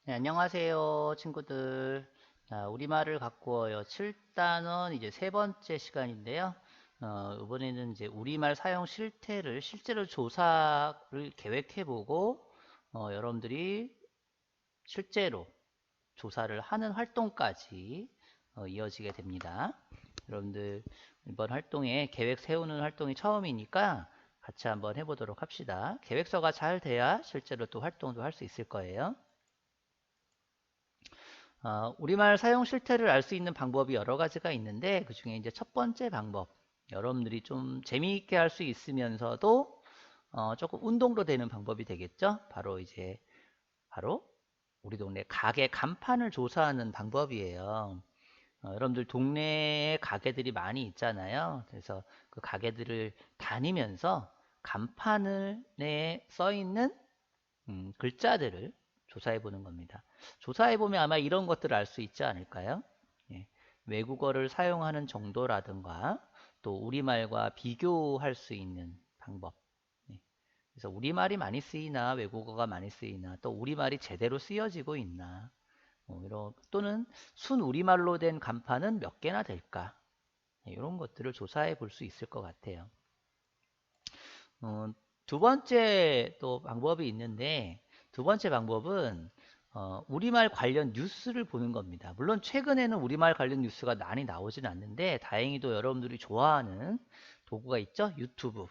네, 안녕하세요, 친구들. 자, 우리말을 바꾸어요. 7단원 이제 세 번째 시간인데요. 이번에는 이제 우리말 사용 실태를 실제로 조사를 계획해보고, 여러분들이 실제로 조사를 하는 활동까지 이어지게 됩니다. 여러분들 이번 활동에 계획 세우는 활동이 처음이니까 같이 한번 해보도록 합시다. 계획서가 잘 돼야 실제로 또 활동도 할 수 있을 거예요. 우리말 사용 실태를 알 수 있는 방법이 여러 가지가 있는데 그 중에 이제 첫 번째 방법, 여러분들이 좀 재미있게 할 수 있으면서도 조금 운동도 되는 방법이 되겠죠. 바로 우리 동네 가게 간판을 조사하는 방법이에요. 여러분들 동네에 가게들이 많이 있잖아요. 그래서 그 가게들을 다니면서 간판에 써 있는 글자들을 조사해 보는 겁니다. 조사해 보면 아마 이런 것들을 알 수 있지 않을까요? 예, 외국어를 사용하는 정도라든가 또 우리말과 비교할 수 있는 방법. 예, 그래서 우리말이 많이 쓰이나 외국어가 많이 쓰이나 또 우리말이 제대로 쓰여지고 있나 또는 순 우리말로 된 간판은 몇 개나 될까? 이런 것들을 조사해 볼 수 있을 것 같아요. 어, 두 번째 또 방법이 있는데 두 번째 방법은 우리말 관련 뉴스를 보는 겁니다. 물론 최근에는 우리말 관련 뉴스가 많이 나오진 않는데 다행히도 여러분들이 좋아하는 도구가 있죠? 유튜브.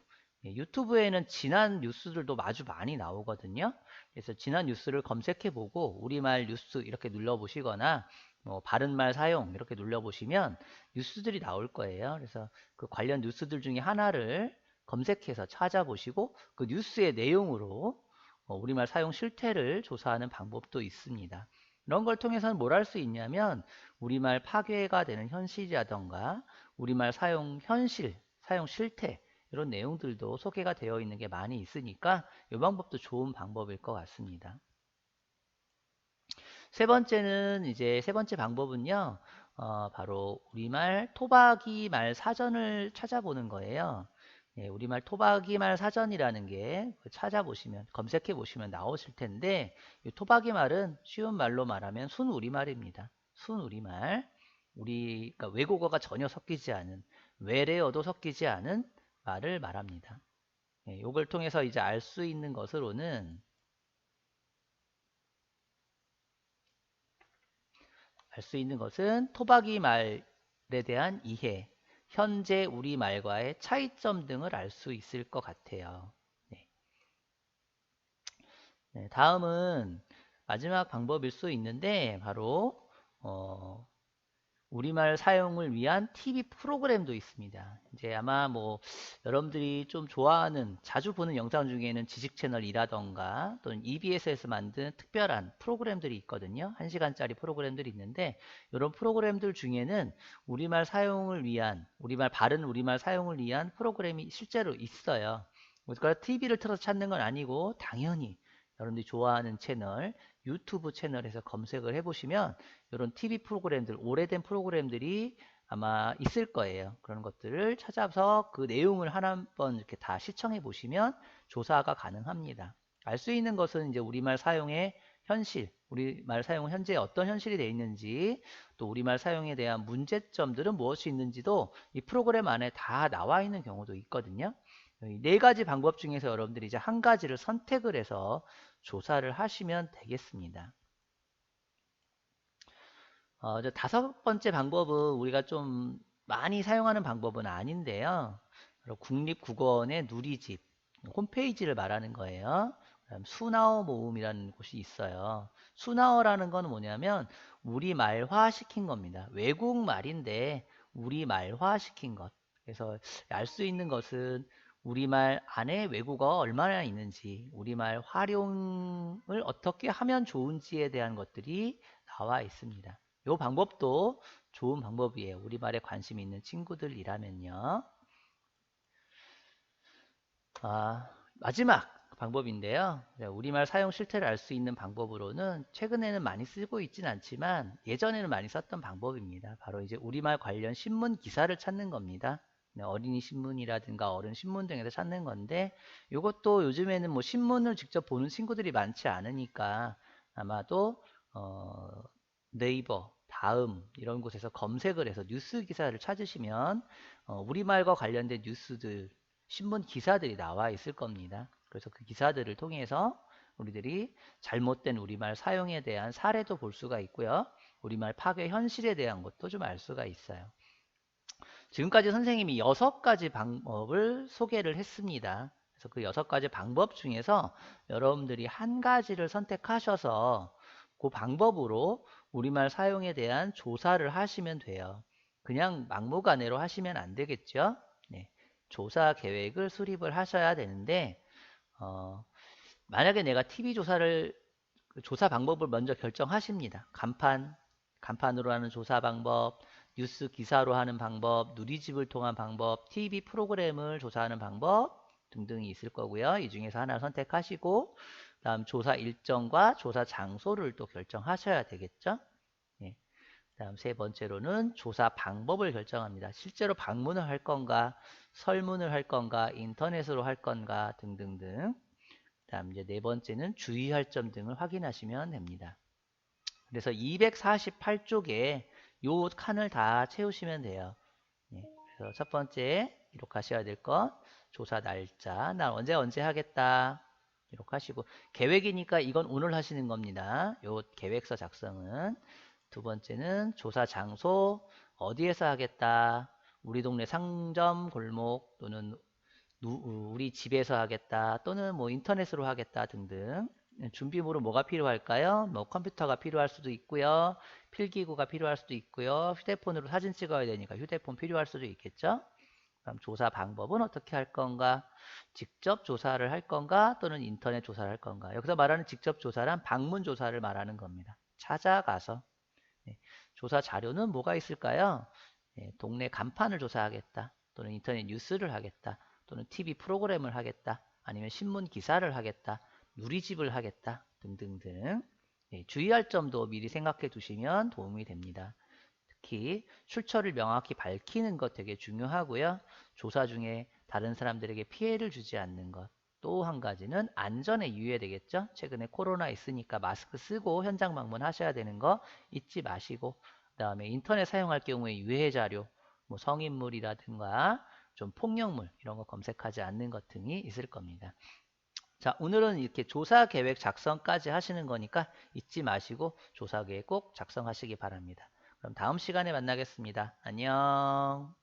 유튜브에는 지난 뉴스들도 아주 많이 나오거든요. 그래서 지난 뉴스를 검색해보고 우리말 뉴스 이렇게 눌러보시거나 바른말 사용 이렇게 눌러보시면 뉴스들이 나올 거예요. 그래서 그 관련 뉴스들 중에 하나를 검색해서 찾아보시고 그 뉴스의 내용으로 우리말 사용 실태를 조사하는 방법도 있습니다. 이런 걸 통해서는 뭘 할 수 있냐면 우리말 파괴가 되는 현실이라던가 우리말 사용 현실, 사용 실태 이런 내용들도 소개가 되어 있는 게 많이 있으니까 이 방법도 좋은 방법일 것 같습니다. 세 번째 방법은요, 바로 우리말 토박이 말 사전을 찾아보는 거예요. 우리말 토박이 말 사전이라는 게 찾아보시면, 검색해 보시면 나오실 텐데, 이 토박이 말은 쉬운 말로 말하면 순우리말입니다. 순우리말. 그러니까 외국어가 전혀 섞이지 않은, 외래어도 섞이지 않은 말을 말합니다. 이걸 통해서 이제 알 수 있는 것으로는 알 수 있는 것은 토박이 말에 대한 이해, 현재 우리말과의 차이점 등을 알 수 있을 것 같아요. 네. 네, 다음은 마지막 방법일 수 있는데 바로 어, 우리말 사용을 위한 TV 프로그램도 있습니다. 이제 아마 뭐 여러분들이 좀 좋아하는 자주 보는 영상 중에는 지식 채널이라던가 또는 EBS에서 만든 특별한 프로그램들이 있거든요. 1시간짜리 프로그램들이 있는데 이런 프로그램들 중에는 우리말 사용을 위한 바른 우리말 사용을 위한 프로그램이 실제로 있어요. 그러니까 TV를 틀어서 찾는 건 아니고 당연히 여러분들이 좋아하는 채널 유튜브 채널에서 검색을 해보시면 이런 TV 프로그램들, 오래된 프로그램들이 아마 있을 거예요. 그런 것들을 찾아서 그 내용을 하나 번 이렇게 다 시청해 보시면 조사가 가능합니다. 알 수 있는 것은 이제 우리말 사용의 현실, 우리말 사용 현재 어떤 현실이 되어 있는지, 또 우리말 사용에 대한 문제점들은 무엇이 있는지도 이 프로그램 안에 다 나와 있는 경우도 있거든요. 이 네 가지 방법 중에서 여러분들이 이제 한 가지를 선택을 해서 조사를 하시면 되겠습니다. 이제 다섯 번째 방법은 우리가 좀 많이 사용하는 방법은 아닌데요. 바로 국립국어원의 누리집 홈페이지를 말하는 거예요. 그다음 수나어 모음이라는 곳이 있어요. 수나어라는 건 뭐냐면 우리말화 시킨 겁니다. 외국 말인데 우리말화 시킨 것. 그래서 알 수 있는 것은 우리말 안에 외국어가 얼마나 있는지, 우리말 활용을 어떻게 하면 좋은지에 대한 것들이 나와 있습니다. 이 방법도 좋은 방법이에요. 우리말에 관심 있는 친구들이라면요. 마지막 방법인데요. 우리말 사용 실태를 알 수 있는 방법으로는 최근에는 많이 쓰고 있진 않지만 예전에는 많이 썼던 방법입니다. 바로 이제 우리말 관련 신문 기사를 찾는 겁니다. 어린이 신문이라든가 어른 신문 등에서 찾는 건데 이것도 요즘에는 뭐 신문을 직접 보는 친구들이 많지 않으니까 아마도 어, 네이버, 다음 이런 곳에서 검색을 해서 뉴스 기사를 찾으시면 우리말과 관련된 뉴스들, 신문 기사들이 나와 있을 겁니다. 그래서 그 기사들을 통해서 우리들이 잘못된 우리말 사용에 대한 사례도 볼 수가 있고요. 우리말 파괴 현실에 대한 것도 좀 알 수가 있어요. 지금까지 선생님이 6가지 방법을 소개를 했습니다. 그래서 그 6가지 방법 중에서 여러분들이 한 가지를 선택하셔서 그 방법으로 우리말 사용에 대한 조사를 하시면 돼요. 그냥 막무가내로 하시면 안 되겠죠? 네. 조사 계획을 수립을 하셔야 되는데, 어, 만약에 내가 TV 조사를, 그 조사 방법을 먼저 결정하십니다. 간판으로 하는 조사 방법, 뉴스 기사로 하는 방법, 누리집을 통한 방법, TV 프로그램을 조사하는 방법 등등이 있을 거고요. 이 중에서 하나를 선택하시고, 다음 조사 일정과 조사 장소를 또 결정하셔야 되겠죠. 예. 다음 세 번째로는 조사 방법을 결정합니다. 실제로 방문을 할 건가, 설문을 할 건가, 인터넷으로 할 건가 등등등. 다음 이제 네 번째는 주의할 점 등을 확인하시면 됩니다. 그래서 248쪽에 요 칸을 다 채우시면 돼요. 네, 그래서 첫 번째 기록하셔야 될 것, 조사 날짜, 난 언제 하겠다 기록하시고, 계획이니까 이건 오늘 하시는 겁니다. 요 계획서 작성은. 두 번째는 조사 장소, 어디에서 하겠다, 우리 동네 상점, 골목 또는 우리 집에서 하겠다 또는 뭐 인터넷으로 하겠다 등등. 준비물은 뭐가 필요할까요? 뭐 컴퓨터가 필요할 수도 있고요. 필기구가 필요할 수도 있고요. 휴대폰으로 사진 찍어야 되니까 휴대폰 필요할 수도 있겠죠. 그럼 조사 방법은 어떻게 할 건가? 직접 조사를 할 건가? 또는 인터넷 조사를 할 건가? 여기서 말하는 직접 조사란 방문 조사를 말하는 겁니다. 찾아가서. 네. 조사 자료는 뭐가 있을까요? 네, 동네 간판을 조사하겠다. 또는 인터넷 뉴스를 하겠다. 또는 TV 프로그램을 하겠다. 아니면 신문 기사를 하겠다. 누리집을 하겠다. 등등등. 네, 주의할 점도 미리 생각해 두시면 도움이 됩니다. 특히 출처를 명확히 밝히는 것 되게 중요하고요. 조사 중에 다른 사람들에게 피해를 주지 않는 것. 또 한 가지는 안전에 유의해야 되겠죠. 최근에 코로나 있으니까 마스크 쓰고 현장 방문하셔야 되는 거 잊지 마시고, 그다음에 인터넷 사용할 경우에 유해 자료, 뭐 성인물이라든가 좀 폭력물 이런 거 검색하지 않는 것 등이 있을 겁니다. 자, 오늘은 이렇게 조사 계획 작성까지 하시는 거니까 잊지 마시고 조사 계획 꼭 작성하시기 바랍니다. 그럼 다음 시간에 만나겠습니다. 안녕.